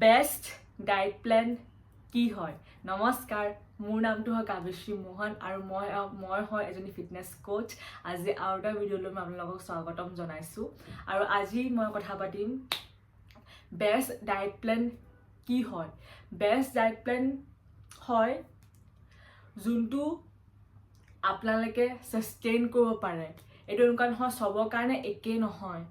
Best diet plan কি হয়? নমস্কাৰ, মোৰ নামটো হয় কাব্যশ্ৰী মোহন আৰু মই হয় এজনী ফিটনেছ কোচ। আজি আৰু এটা ভিডিঅ'লৈ মই আপোনালোকক স্বাগতম জনাইছোঁ আৰু আজি মই কথা পাতিম বেষ্ট ডায়েট প্লেন কি হয়। বেষ্ট ডায়েট প্লেন হয় যোনটো আপোনালোকে সাষ্টেইন কৰিব পাৰে। এইটো এনেকুৱা নহয় চবৰ কাৰণে একেই নহয়।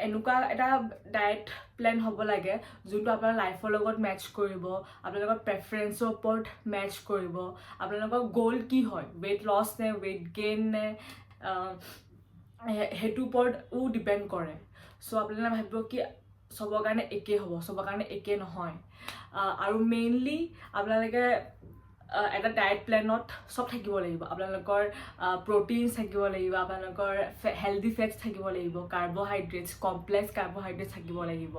এনেকুৱা এটা ডায়েট প্লেন হ'ব লাগে যোনটো আপোনাৰ লাইফৰ লগত মেটচ কৰিব, আপোনালোকৰ প্ৰেফাৰেঞ্চৰ ওপৰত মেটচ কৰিব, আপোনালোকৰ গ'ল কি হয়, ৱেইট লছ নে ৱেইট গেইন নে সেইটোৰ ওপৰতো ডিপেণ্ড কৰে। চ' আপোনালোকে ভাবিব কি চবৰ কাৰণে একেই হ'ব, চবৰ কাৰণে একেই নহয়। আৰু মেইনলি আপোনালোকে এটা ডায়েট প্লেনত চব থাকিব লাগিব। আপোনালোকৰ প্ৰটিনছ থাকিব লাগিব, আপোনালোকৰ হেল্ডি ফেটছ থাকিব লাগিব, কাৰ্বহাইড্ৰেটছ, কমপ্লেক্স কাৰ্বহাইড্ৰেটছ থাকিব লাগিব,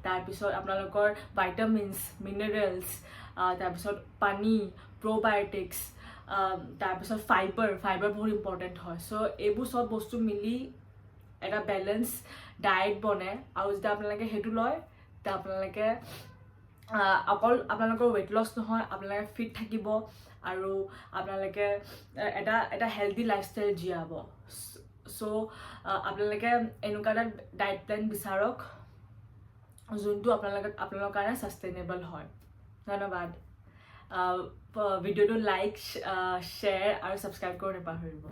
তাৰপিছত আপোনালোকৰ ভাইটামিনছ, মিনাৰেলছ, তাৰপিছত পানী, প্ৰ'বায়'টিক্স, তাৰপিছত ফাইবাৰ বহুত ইম্পৰ্টেণ্ট হয়। চ' এইবোৰ চব বস্তু মিলি এটা বেলেঞ্চ ডায়েট বনে আৰু যেতিয়া আপোনালোকে সেইটো লয় তেতিয়া আপোনালোকে অকল আপোনালোকৰ ৱেইট লছ নহয়, আপোনালোকে ফিট থাকিব আৰু আপোনালোকে এটা হেল্ডি লাইফষ্টাইল জীয়াব। চ' আপোনালোকে এনেকুৱা এটা ডায়েট প্লেন বিচাৰক যোনটো আপোনালোকৰ কাৰণে ছাষ্টেইনেবল হয়। ধন্যবাদ। ভিডিঅ'টো লাইক, শ্বেয়াৰ আৰু ছাবস্ক্ৰাইব কৰিব নাপাহৰিব।